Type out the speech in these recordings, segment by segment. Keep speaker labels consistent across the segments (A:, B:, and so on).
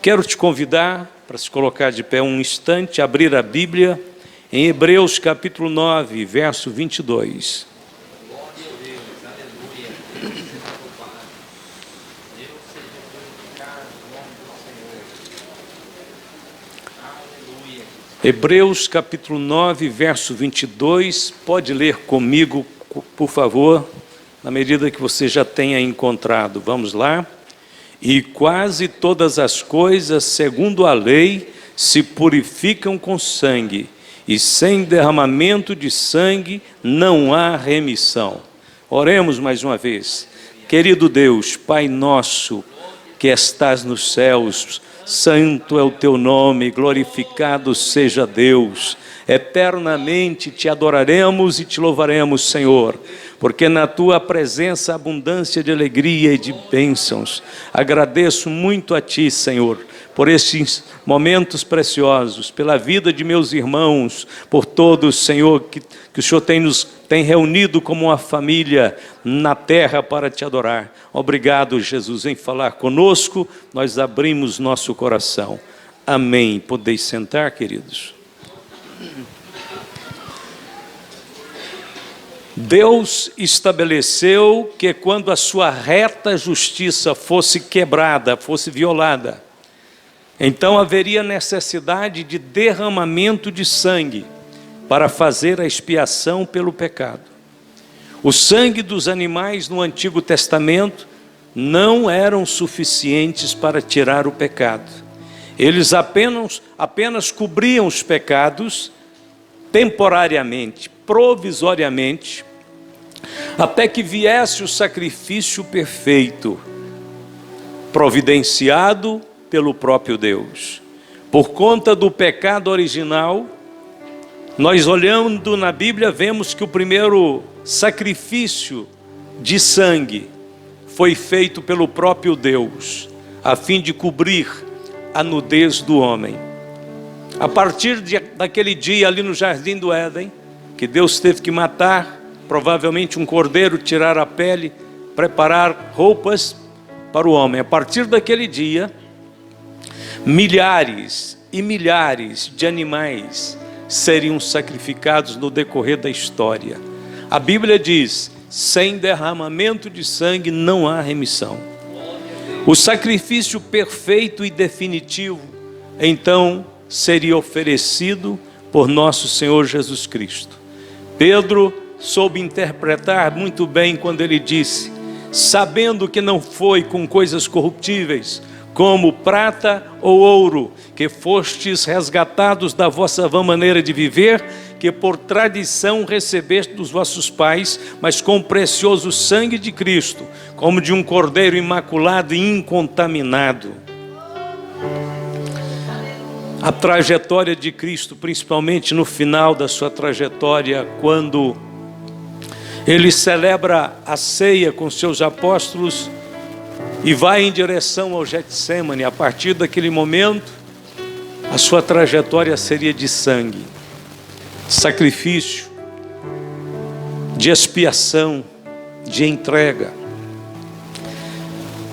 A: Quero te convidar para se colocar de pé um instante, abrir a Bíblia em Hebreus capítulo 9, verso 22. Hebreus capítulo 9, verso 22, pode ler comigo, por favor, na medida que você já tenha encontrado. Vamos lá. E quase todas as coisas, segundo a lei, se purificam com sangue, e sem derramamento de sangue não há remissão. Oremos mais uma vez. Querido Deus, Pai nosso, que estás nos céus, santo é o teu nome, glorificado seja Deus. Eternamente te adoraremos e te louvaremos, Senhor, porque na tua presença há abundância de alegria e de bênçãos. Agradeço muito a ti, Senhor, por estes momentos preciosos, pela vida de meus irmãos, por todos, Senhor, que o Senhor tem reunido como uma família na terra para te adorar. Obrigado, Jesus, em falar conosco, nós abrimos nosso coração. Amém. Podeis sentar, queridos. Deus estabeleceu que quando a sua reta justiça fosse quebrada, fosse violada, então haveria necessidade de derramamento de sangue para fazer a expiação pelo pecado. O sangue dos animais no Antigo Testamento não eram suficientes para tirar o pecado. Eles apenas cobriam os pecados temporariamente, provisoriamente, até que viesse o sacrifício perfeito, providenciado pelo próprio Deus. Por conta do pecado original, nós olhando na Bíblia, vemos que o primeiro sacrifício de sangue foi feito pelo próprio Deus, a fim de cobrir a nudez do homem. A partir daquele dia ali no Jardim do Éden, que Deus teve que matar, provavelmente um cordeiro, tirar a pele, preparar roupas para o homem. A partir daquele dia, milhares e milhares de animais seriam sacrificados no decorrer da história. A Bíblia diz: sem derramamento de sangue não há remissão. O sacrifício perfeito e definitivo, então, seria oferecido por nosso Senhor Jesus Cristo. Pedro soube interpretar muito bem quando ele disse: sabendo que não foi com coisas corruptíveis, como prata ou ouro, que fostes resgatados da vossa vã maneira de viver, que por tradição recebeste dos vossos pais, mas com o precioso sangue de Cristo, como de um cordeiro imaculado e incontaminado. A trajetória de Cristo, principalmente no final da sua trajetória, quando ele celebra a ceia com seus apóstolos e vai em direção ao Getsêmani, a partir daquele momento, a sua trajetória seria de sangue, de sacrifício, de expiação, de entrega.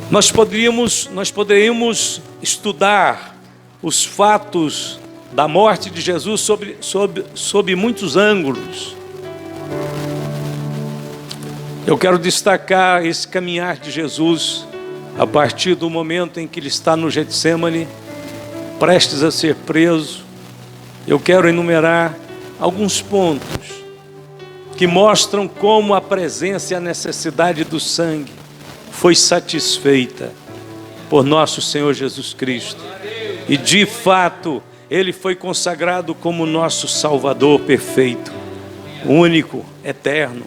A: Nós poderíamos estudar os fatos da morte de Jesus sob muitos ângulos. Eu quero destacar esse caminhar de Jesus a partir do momento em que ele está no Getsêmani, prestes a ser preso. Eu quero enumerar alguns pontos que mostram como a presença e a necessidade do sangue foi satisfeita por nosso Senhor Jesus Cristo. E de fato, ele foi consagrado como nosso Salvador perfeito, único, eterno.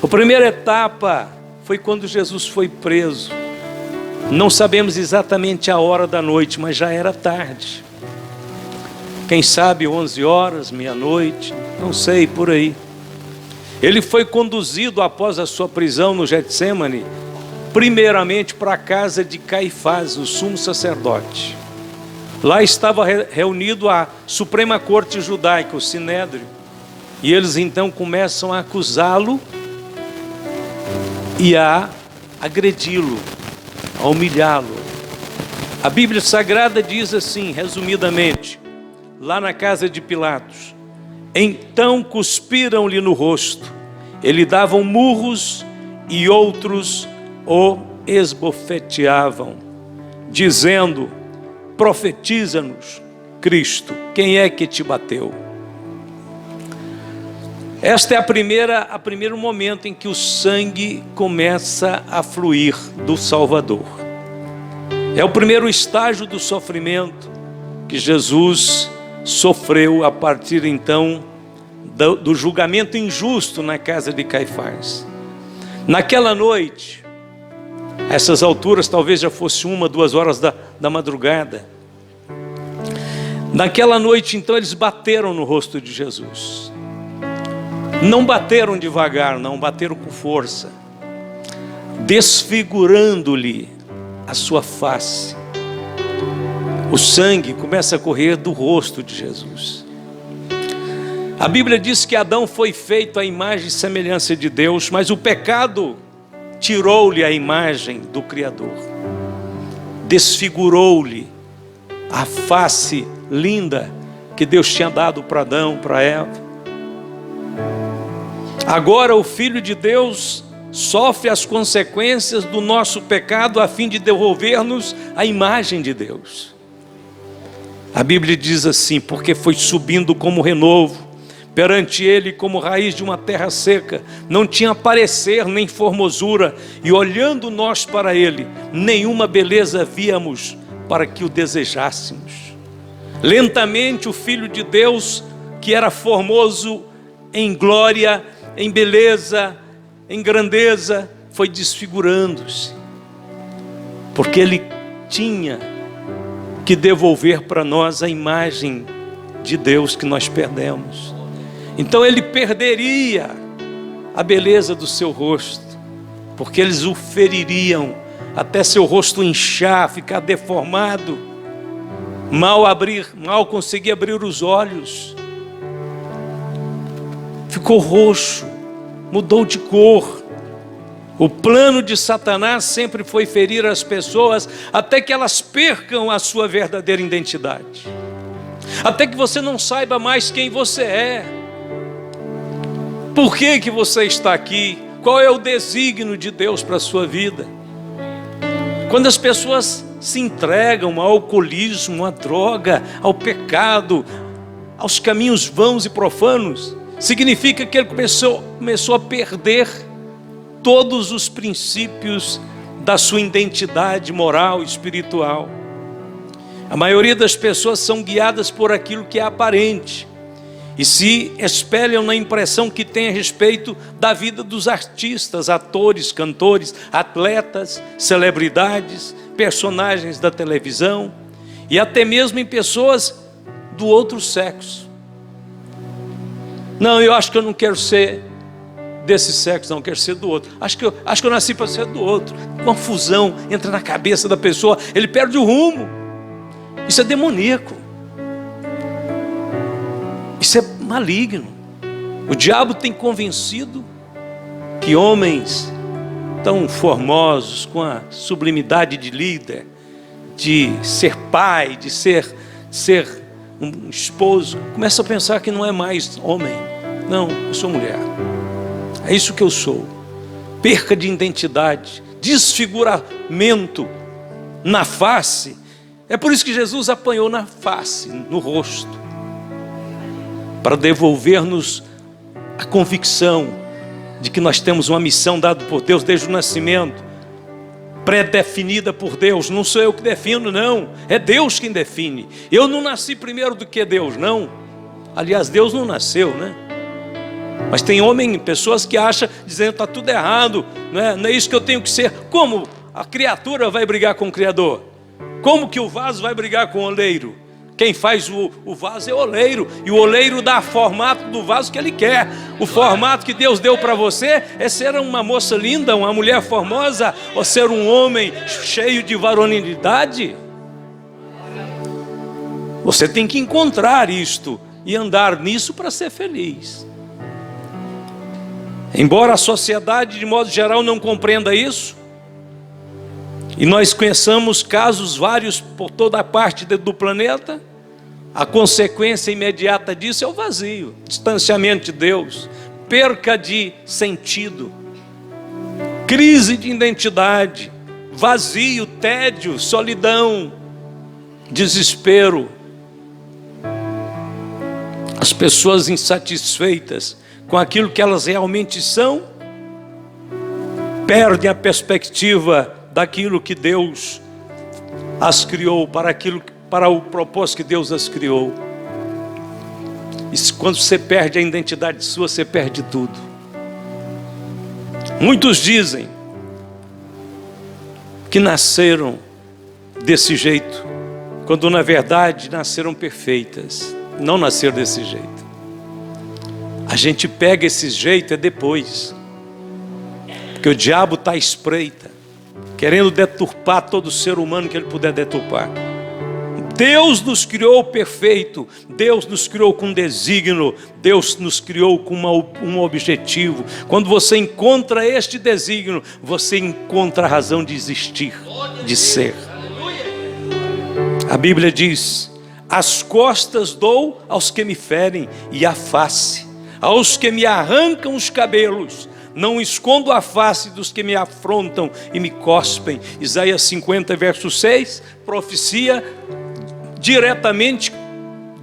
A: A primeira etapa foi quando Jesus foi preso. Não sabemos exatamente a hora da noite, mas já era tarde. Quem sabe 11 horas, meia-noite, não sei, por aí. Ele foi conduzido após a sua prisão no Getsêmani, primeiramente para a casa de Caifás, o sumo sacerdote. Lá estava reunido a Suprema Corte Judaica, o Sinédrio, e eles então começam a acusá-lo e a agredi-lo, a humilhá-lo, A Bíblia Sagrada diz assim, resumidamente, lá na casa de Pilatos: então cuspiram-lhe no rosto, ele davam murros e outros o esbofeteavam, dizendo: profetiza-nos, Cristo, quem é que te bateu? Este é o primeiro momento em que o sangue começa a fluir do Salvador. É o primeiro estágio do sofrimento que Jesus sofreu a partir então do julgamento injusto na casa de Caifás. Naquela noite, a essas alturas talvez já fosse 1, 2 horas da madrugada. Naquela noite então eles bateram no rosto de Jesus. Não bateram devagar, não, bateram com força, desfigurando-lhe a sua face. O sangue começa a correr do rosto de Jesus. A Bíblia diz que Adão foi feito à imagem e semelhança de Deus, mas o pecado tirou-lhe a imagem do Criador, desfigurou-lhe a face linda que Deus tinha dado para Adão, para Eva. Agora o Filho de Deus sofre as consequências do nosso pecado a fim de devolver-nos a imagem de Deus. A Bíblia diz assim: porque foi subindo como renovo, perante ele como raiz de uma terra seca, não tinha parecer nem formosura, e olhando nós para ele, nenhuma beleza víamos para que o desejássemos. Lentamente o Filho de Deus, que era formoso em glória, em beleza, em grandeza, foi desfigurando-se, porque ele tinha que devolver para nós a imagem de Deus que nós perdemos. Então ele perderia a beleza do seu rosto, porque eles o feririam até seu rosto inchar, ficar deformado, mal conseguia abrir os olhos, ficou roxo, mudou de cor. O plano de Satanás sempre foi ferir as pessoas até que elas percam a sua verdadeira identidade, até que você não saiba mais quem você é, por que você está aqui, qual é o desígnio de Deus para a sua vida. Quando as pessoas se entregam ao alcoolismo, à droga, ao pecado, aos caminhos vãos e profanos, significa que ele começou a perder todos os princípios da sua identidade moral e espiritual. A maioria das pessoas são guiadas por aquilo que é aparente e se espelham na impressão que têm a respeito da vida dos artistas, atores, cantores, atletas, celebridades, personagens da televisão e até mesmo em pessoas do outro sexo. Não, eu acho que eu não quero ser desse sexo, não, quero ser do outro. Acho que eu nasci para ser do outro. Uma fusão entra na cabeça da pessoa, ele perde o rumo. Isso é demoníaco. Isso é maligno. O diabo tem convencido que homens tão formosos, com a sublimidade de líder, de ser pai, de ser um esposo, começa a pensar que não é mais homem. Não, eu sou mulher. É isso que eu sou. Perca de identidade, desfiguramento na face. É por isso que Jesus apanhou na face, no rosto, para devolver-nos a convicção de que nós temos uma missão dada por Deus desde o nascimento, pré-definida por Deus. Não sou eu que defino, não, é Deus quem define. Eu não nasci primeiro do que Deus, não. Aliás, Deus não nasceu, né? Mas tem pessoas que acham, dizendo que está tudo errado, não é isso que eu tenho que ser. Como a criatura vai brigar com o Criador? Como que o vaso vai brigar com o oleiro? Quem faz o vaso é o oleiro, e o oleiro dá formato do vaso que ele quer. O formato que Deus deu para você é ser uma moça linda, uma mulher formosa, ou ser um homem cheio de varonilidade. Você tem que encontrar isto e andar nisso para ser feliz. Embora a sociedade de modo geral não compreenda isso, E nós conhecemos casos vários por toda a parte do planeta. A consequência imediata disso é o vazio, distanciamento de Deus, perca de sentido, crise de identidade, vazio, tédio, solidão, desespero. As pessoas insatisfeitas com aquilo que elas realmente são, perdem a perspectiva daquilo que Deus as criou, para o propósito que Deus as criou. E quando você perde a identidade sua, você perde tudo. Muitos dizem que nasceram desse jeito, quando na verdade nasceram perfeitas. Não nasceram desse jeito. A gente pega esse jeito depois, porque o diabo está à espreita, querendo deturpar todo ser humano que ele puder deturpar. Deus nos criou perfeito, Deus nos criou com desígnio, Deus nos criou com um objetivo. Quando você encontra este desígnio, você encontra a razão de existir, de ser. A Bíblia diz: as costas dou aos que me ferem, e a face aos que me arrancam os cabelos. Não escondo a face dos que me afrontam e me cospem. Isaías 50, verso 6, profecia diretamente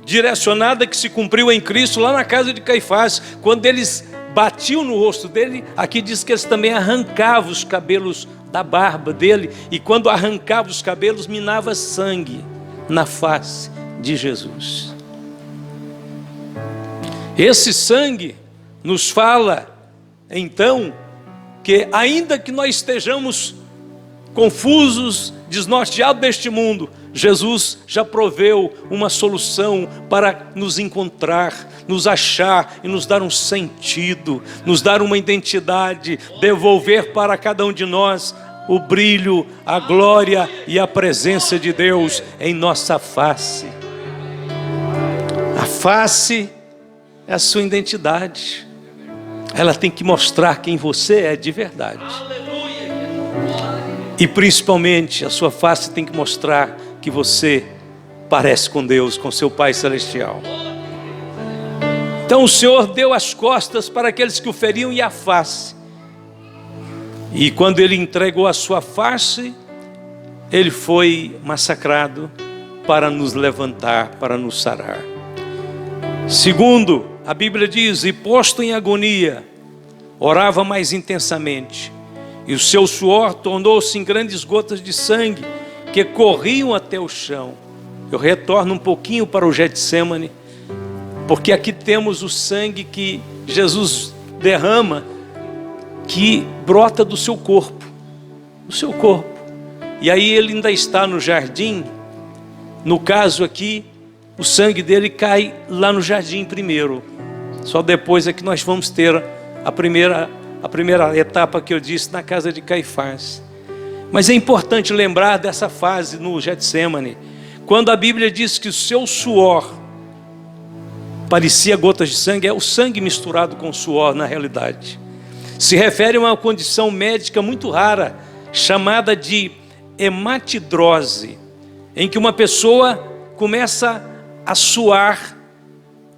A: direcionada que se cumpriu em Cristo lá na casa de Caifás, quando eles batiam no rosto dele. Aqui diz que eles também arrancavam os cabelos da barba dele, e quando arrancavam os cabelos, minava sangue na face de Jesus. Esse sangue nos fala então que, ainda que nós estejamos confusos, desnorteados deste mundo, Jesus já proveu uma solução para nos encontrar, nos achar e nos dar um sentido, nos dar uma identidade, devolver para cada um de nós o brilho, a glória e a presença de Deus em nossa face. A face é a sua identidade. Ela tem que mostrar quem você é de verdade. E principalmente a sua face tem que mostrar que você parece com Deus, com seu Pai Celestial. Então o Senhor deu as costas para aqueles que o feriam e a face. E quando ele entregou a sua face, ele foi massacrado para nos levantar, para nos sarar. Segundo, a Bíblia diz: e posto em agonia, orava mais intensamente, e o seu suor tornou-se em grandes gotas de sangue, que corriam até o chão. Eu retorno um pouquinho para o Getsemane, porque aqui temos o sangue que Jesus derrama, que brota do seu corpo, E aí ele ainda está no jardim. No caso aqui, o sangue dele cai lá no jardim primeiro. Só depois é que nós vamos ter a primeira etapa que eu disse, na casa de Caifás. Mas é importante lembrar dessa fase no Getsemane, quando a Bíblia diz que o seu suor parecia gotas de sangue. É o sangue misturado com suor, na realidade. Se refere a uma condição médica muito rara, chamada de hematidrose, em que uma pessoa começa a suar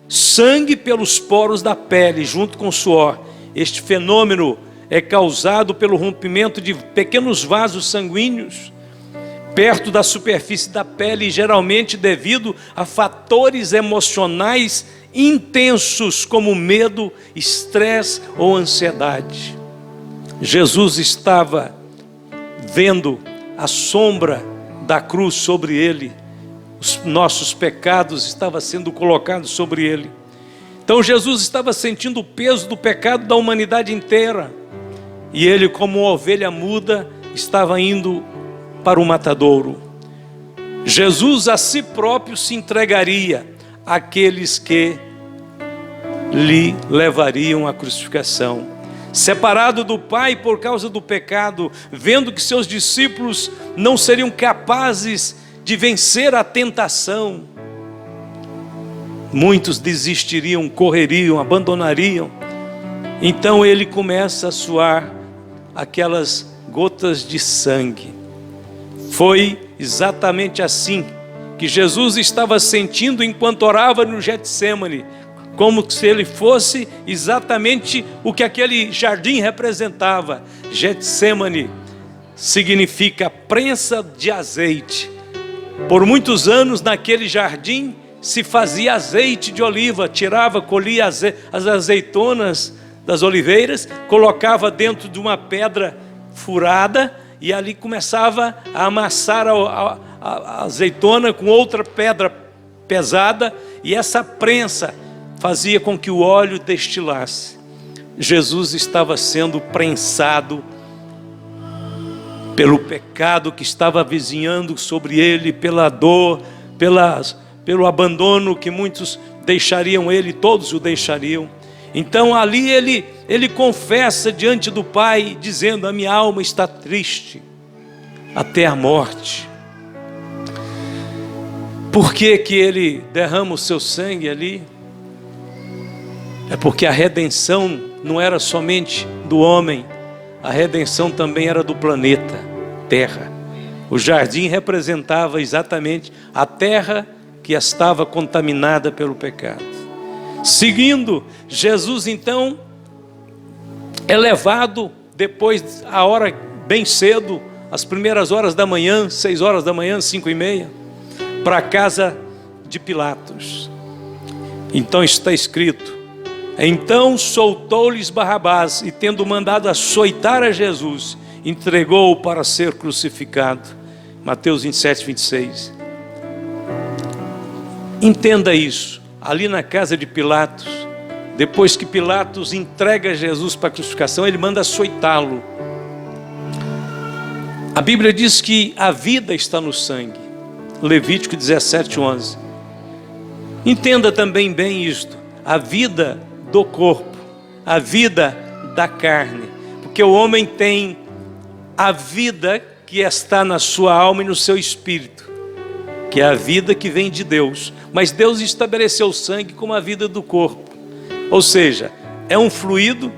A: sangue pelos poros da pele, junto com o suor. Este fenômeno é causado pelo rompimento de pequenos vasos sanguíneos perto da superfície da pele, geralmente devido a fatores emocionais intensos, como medo, estresse ou ansiedade. Jesus estava vendo a sombra da cruz sobre ele. Os nossos pecados estavam sendo colocados sobre ele. Então Jesus estava sentindo o peso do pecado da humanidade inteira. E ele, como uma ovelha muda, estava indo para o matadouro. Jesus a si próprio se entregaria àqueles que lhe levariam à crucificação. Separado do Pai por causa do pecado, vendo que seus discípulos não seriam capazes de vencer a tentação, muitos desistiriam, correriam, abandonariam. Então ele começa a suar aquelas gotas de sangue. Foi exatamente assim que Jesus estava sentindo enquanto orava no Getsêmani, como se ele fosse exatamente o que aquele jardim representava. Getsêmani significa prensa de azeite. Por muitos anos naquele jardim se fazia azeite de oliva, colhia as azeitonas das oliveiras, colocava dentro de uma pedra furada e ali começava a amassar a azeitona com outra pedra pesada, e essa prensa fazia com que o óleo destilasse. Jesus estava sendo prensado pelo pecado que estava vizinhando sobre ele, pela dor, pelo abandono que muitos deixariam ele, todos o deixariam. Então ali ele confessa diante do Pai, dizendo: a minha alma está triste até a morte. Por que que ele derrama o seu sangue ali? É porque a redenção não era somente do homem, a redenção também era do planeta Terra. O jardim representava exatamente a terra que estava contaminada pelo pecado. Seguindo, Jesus então é levado depois, a hora bem cedo, as primeiras horas da manhã, 6 horas da manhã, 5:30, para a casa de Pilatos. Então está escrito: então soltou-lhes Barrabás, e tendo mandado açoitar a Jesus, entregou-o para ser crucificado. Mateus 27, 26. Entenda isso. Ali na casa de Pilatos, depois que Pilatos entrega Jesus para a crucificação, ele manda açoitá-lo. A Bíblia diz que a vida está no sangue. Levítico 17, 11. Entenda também bem isto: a vida do corpo, a vida da carne, porque o homem tem a vida que está na sua alma e no seu espírito, que é a vida que vem de Deus. Mas Deus estabeleceu o sangue como a vida do corpo, ou seja, é um fluido,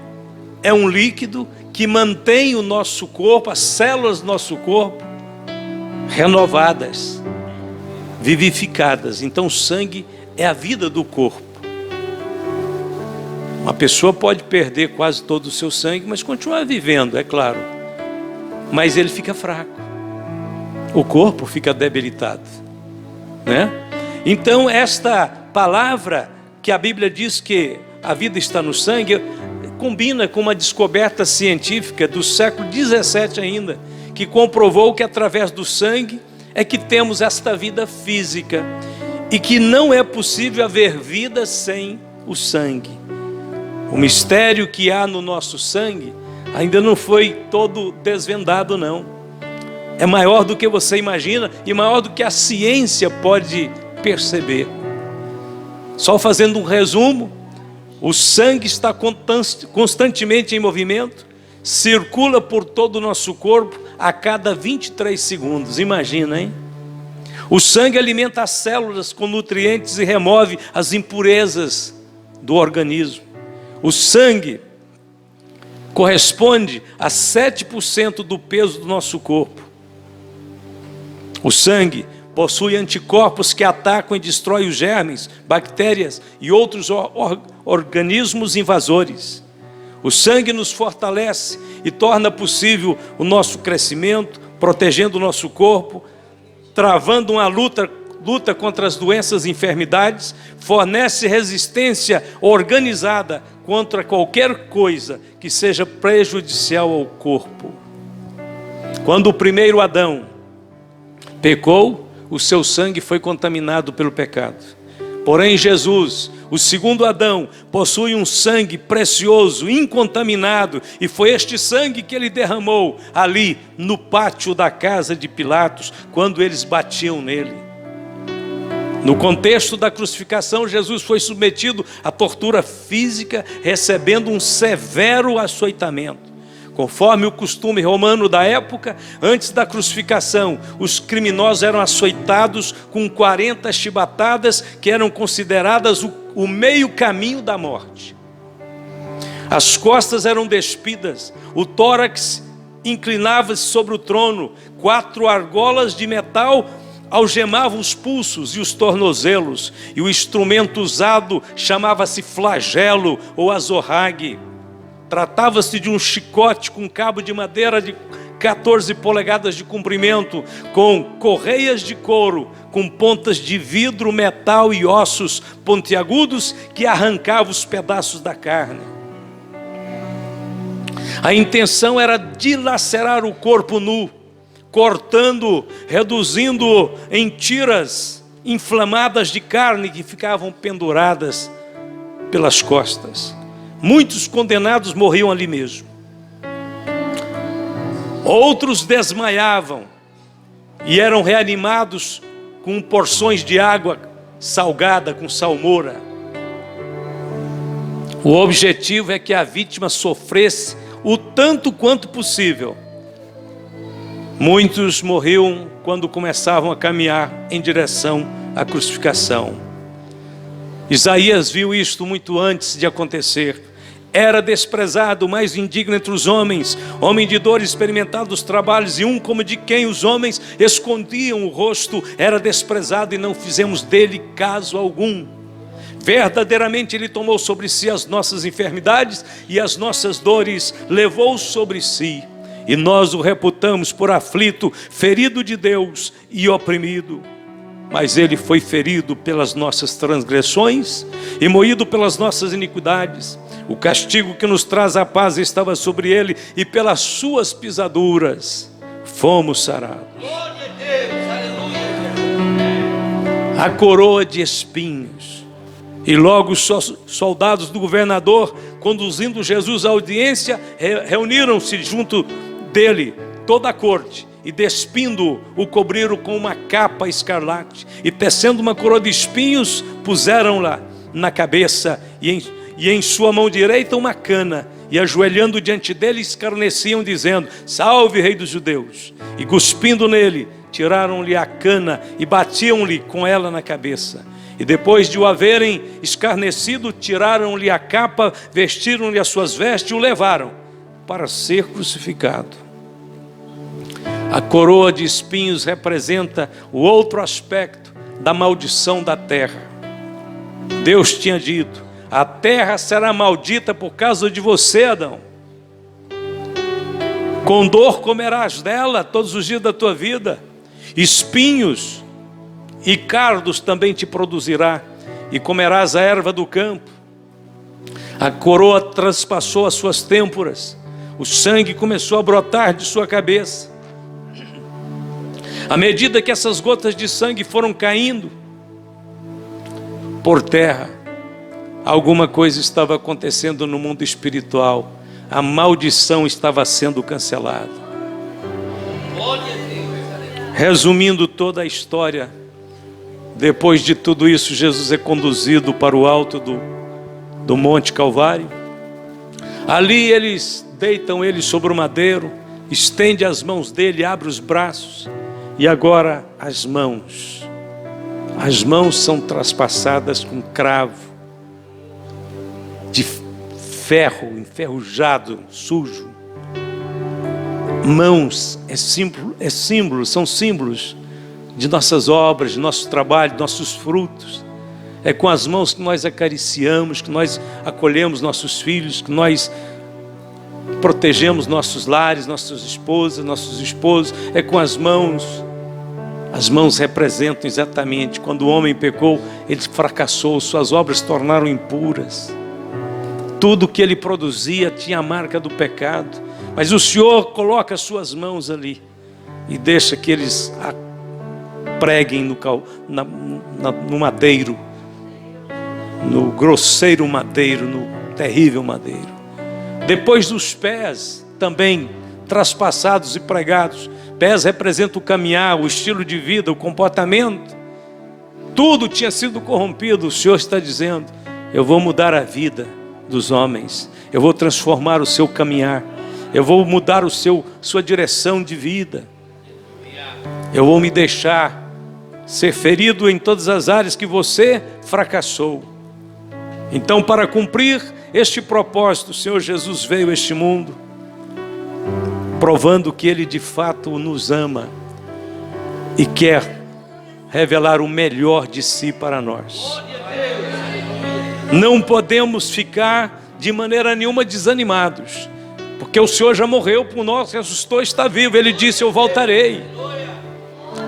A: é um líquido que mantém o nosso corpo, as células do nosso corpo renovadas, vivificadas. Então o sangue é a vida do corpo. Uma pessoa pode perder quase todo o seu sangue, mas continuar vivendo, é claro, mas ele fica fraco, o corpo fica debilitado, né? Então esta palavra que a Bíblia diz que a vida está no sangue, combina com uma descoberta científica do século 17 ainda, que comprovou que através do sangue é que temos esta vida física, e que não é possível haver vida sem o sangue. O mistério que há no nosso sangue ainda não foi todo desvendado, não. É maior do que você imagina e maior do que a ciência pode perceber. Só fazendo um resumo: o sangue está constantemente em movimento, circula por todo o nosso corpo a cada 23 segundos. Imagina, hein? O sangue alimenta as células com nutrientes e remove as impurezas do organismo. O sangue corresponde a 7% do peso do nosso corpo. O sangue possui anticorpos que atacam e destroem os germes, bactérias e outros organismos invasores. O sangue nos fortalece e torna possível o nosso crescimento, protegendo o nosso corpo, travando uma luta contra as doenças e enfermidades, fornece resistência organizada contra qualquer coisa que seja prejudicial ao corpo. Quando o primeiro Adão pecou, o seu sangue foi contaminado pelo pecado. Porém Jesus, o segundo Adão, possui um sangue precioso, incontaminado, e foi este sangue que ele derramou ali no pátio da casa de Pilatos, quando eles batiam nele. No contexto da crucificação, Jesus foi submetido à tortura física, recebendo um severo açoitamento. Conforme o costume romano da época, antes da crucificação, os criminosos eram açoitados com 40 chibatadas, que eram consideradas o meio caminho da morte. As costas eram despidas, o tórax inclinava-se sobre o trono. 4 argolas de metal algemavam os pulsos e os tornozelos, e o instrumento usado chamava-se flagelo ou azorrague. Tratava-se de um chicote com cabo de madeira de 14 polegadas de comprimento, com correias de couro, com pontas de vidro, metal e ossos pontiagudos que arrancavam os pedaços da carne. A intenção era dilacerar o corpo nu, cortando, reduzindo em tiras inflamadas de carne que ficavam penduradas pelas costas. Muitos condenados morriam ali mesmo. Outros desmaiavam e eram reanimados com porções de água salgada, com salmoura. O objetivo é que a vítima sofresse o tanto quanto possível. Muitos morriam quando começavam a caminhar em direção à crucificação. Isaías viu isto muito antes de acontecer. Era desprezado, o mais indigno entre os homens, homem de dor, experimentado dos trabalhos, e um como de quem os homens escondiam o rosto. Era desprezado e não fizemos dele caso algum. Verdadeiramente ele tomou sobre si as nossas enfermidades e as nossas dores levou sobre si. E nós o reputamos por aflito, ferido de Deus e oprimido. Mas ele foi ferido pelas nossas transgressões e moído pelas nossas iniquidades. O castigo que nos traz a paz estava sobre ele, e pelas suas pisaduras fomos sarados. A coroa de espinhos. E logo os soldados do governador, conduzindo Jesus à audiência, reuniram-se junto dele toda a corte, e despindo-o, o cobriram com uma capa escarlate, e tecendo uma coroa de espinhos, puseram-la na cabeça, e em sua mão direita uma cana, e ajoelhando diante dele escarneciam, dizendo: salve, rei dos judeus. E cuspindo nele, tiraram-lhe a cana e batiam-lhe com ela na cabeça. E depois de o haverem escarnecido, tiraram-lhe a capa, vestiram-lhe as suas vestes e o levaram para ser crucificado. A coroa de espinhos representa o outro aspecto da maldição da terra. Deus tinha dito: a terra será maldita por causa de você, Adão. Com dor comerás dela todos os dias da tua vida. Espinhos e cardos também te produzirá, e comerás a erva do campo. A coroa transpassou as suas têmporas, o sangue começou a brotar de sua cabeça. À medida que essas gotas de sangue foram caindo por terra, alguma coisa estava acontecendo no mundo espiritual. A maldição estava sendo cancelada. Resumindo toda a história, depois de tudo isso, Jesus é conduzido para o alto do Monte Calvário. Ali eles deitam ele sobre o madeiro, estende as mãos dele, abre os braços, e agora as mãos são traspassadas com cravo de ferro, enferrujado, sujo. Mãos são símbolos de nossas obras, de nosso trabalho, de nossos frutos. É com as mãos que nós acariciamos, que nós acolhemos nossos filhos, que nós protegemos nossos lares, nossas esposas, nossos esposos. É com as mãos. As mãos representam exatamente quando o homem pecou, ele fracassou, suas obras se tornaram impuras. Tudo que ele produzia tinha a marca do pecado. Mas o Senhor coloca as suas mãos ali e deixa que eles preguem no madeiro, no grosseiro madeiro, no terrível madeiro. Depois dos pés também traspassados e pregados. Pés representam o caminhar, o estilo de vida, o comportamento. Tudo tinha sido corrompido. O Senhor está dizendo: eu vou mudar a vida dos homens, eu vou transformar o seu caminhar, eu vou mudar sua direção de vida, eu vou me deixar ser ferido em todas as áreas que você fracassou. Então, para cumprir este propósito, o Senhor Jesus veio a este mundo provando que Ele de fato nos ama e quer revelar o melhor de si para nós. Não podemos ficar de maneira nenhuma desanimados, porque o Senhor já morreu por nós, ressuscitou, está vivo. Ele disse: eu voltarei.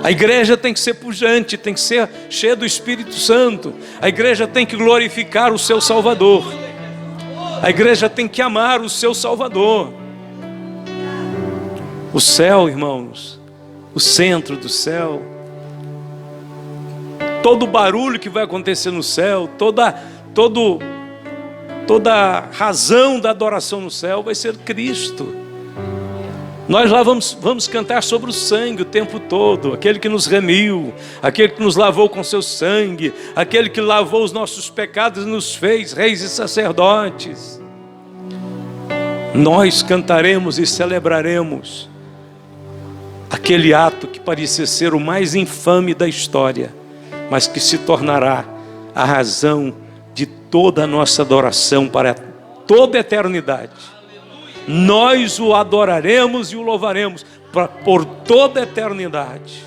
A: A igreja tem que ser pujante, tem que ser cheia do Espírito Santo. A igreja tem que glorificar o seu Salvador. A igreja tem que amar o seu Salvador. O céu, irmãos, o centro do céu, todo o barulho que vai acontecer no céu, toda a razão da adoração no céu vai ser Cristo. Nós lá vamos cantar sobre o sangue o tempo todo, aquele que nos remiu, aquele que nos lavou com seu sangue, aquele que lavou os nossos pecados e nos fez reis e sacerdotes. Nós cantaremos e celebraremos aquele ato que parecia ser o mais infame da história, mas que se tornará a razão de toda a nossa adoração para toda a eternidade. Nós o adoraremos e o louvaremos por toda a eternidade.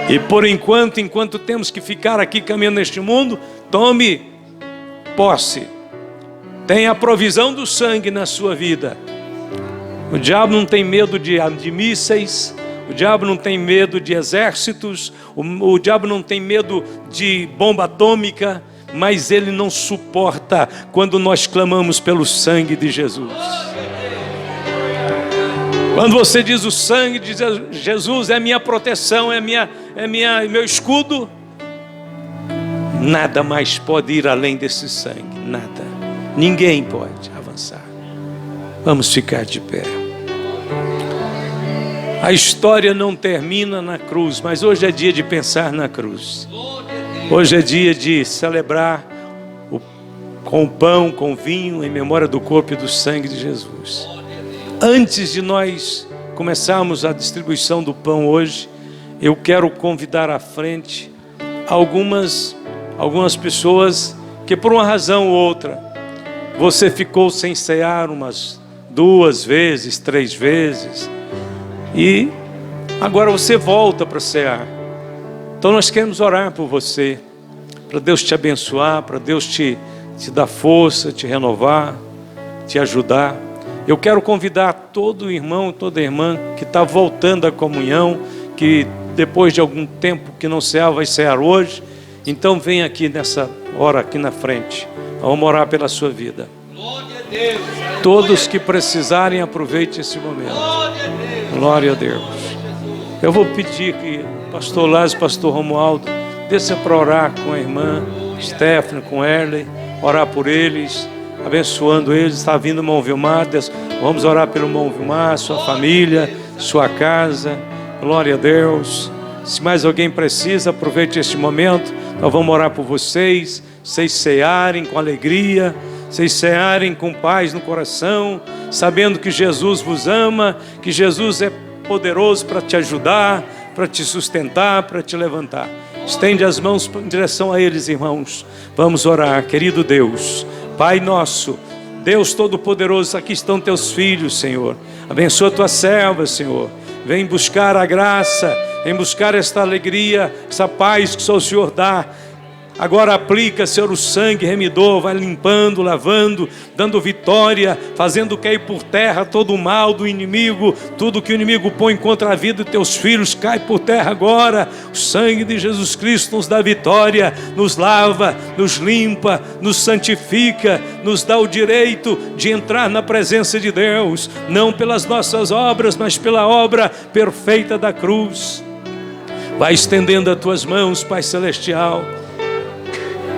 A: E por enquanto temos que ficar aqui caminhando neste mundo, tome posse. Tenha a provisão do sangue na sua vida. O diabo não tem medo de mísseis, o diabo não tem medo de exércitos, o diabo não tem medo de bomba atômica, mas ele não suporta quando nós clamamos pelo sangue de Jesus. Quando você diz o sangue de Jesus é minha proteção, é meu escudo, nada mais pode ir além desse sangue, nada. Ninguém pode avançar. Vamos ficar de pé. A história não termina na cruz, mas hoje é dia de pensar na cruz. Hoje é dia de celebrar com o pão, com o vinho, em memória do corpo e do sangue de Jesus. Antes de nós começarmos a distribuição do pão hoje, eu quero convidar à frente algumas pessoas que por uma razão ou outra, você ficou sem cear umas 2 vezes, 3 vezes, e agora você volta para cear. Então nós queremos orar por você, para Deus te abençoar, para Deus te dar força, te renovar, te ajudar. Eu quero convidar todo irmão, toda irmã que está voltando à comunhão, que depois de algum tempo que não cear, vai cear hoje. Então vem aqui nessa hora, aqui na frente. Vamos orar pela sua vida. Todos que precisarem, aproveite esse momento. Glória a Deus. Eu vou pedir que o pastor Lázaro, pastor Romualdo, desça para orar com a irmã Stephanie, com Erley, orar por eles, abençoando eles. Está vindo o irmão Vilmar, vamos orar pelo irmão Vilmar, sua família, sua casa. Glória a Deus. Se mais alguém precisa, aproveite este momento. Nós vamos orar por vocês cearem com alegria, vocês cearem com paz no coração, sabendo que Jesus vos ama, que Jesus é poderoso para te ajudar, para te sustentar, para te levantar. Estende as mãos em direção a eles, irmãos. Vamos orar. Querido Deus, Pai nosso, Deus Todo-Poderoso, aqui estão teus filhos, Senhor. Abençoa tua serva, Senhor. Vem buscar a graça, vem buscar esta alegria, essa paz que só o Senhor dá. Agora aplica, Senhor, o sangue remidor, vai limpando, lavando, dando vitória, fazendo cair por terra todo o mal do inimigo. Tudo que o inimigo põe contra a vida de teus filhos cai por terra agora. O sangue de Jesus Cristo nos dá vitória, nos lava, nos limpa, nos santifica, nos dá o direito de entrar na presença de Deus, não pelas nossas obras, mas pela obra perfeita da cruz. Vai estendendo as tuas mãos, Pai Celestial.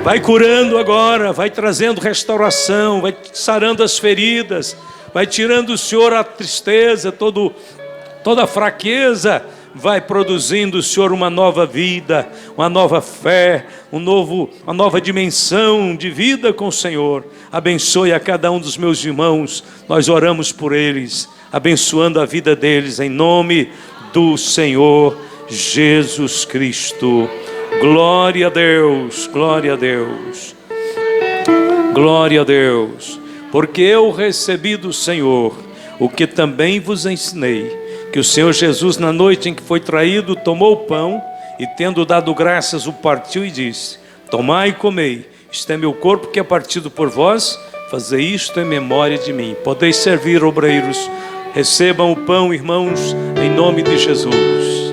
A: Vai curando agora, vai trazendo restauração, vai sarando as feridas, vai tirando o Senhor a tristeza, toda a fraqueza, vai produzindo o Senhor uma nova vida, uma nova fé, uma nova dimensão de vida com o Senhor. Abençoe a cada um dos meus irmãos, nós oramos por eles, abençoando a vida deles, em nome do Senhor Jesus Cristo. Glória a Deus, glória a Deus, glória a Deus, porque eu recebi do Senhor o que também vos ensinei, que o Senhor Jesus, na noite em que foi traído, tomou o pão e, tendo dado graças, o partiu e disse: tomai e comei, isto é meu corpo que é partido por vós, fazei isto em memória de mim. Podeis servir, obreiros. Recebam o pão, irmãos, em nome de Jesus.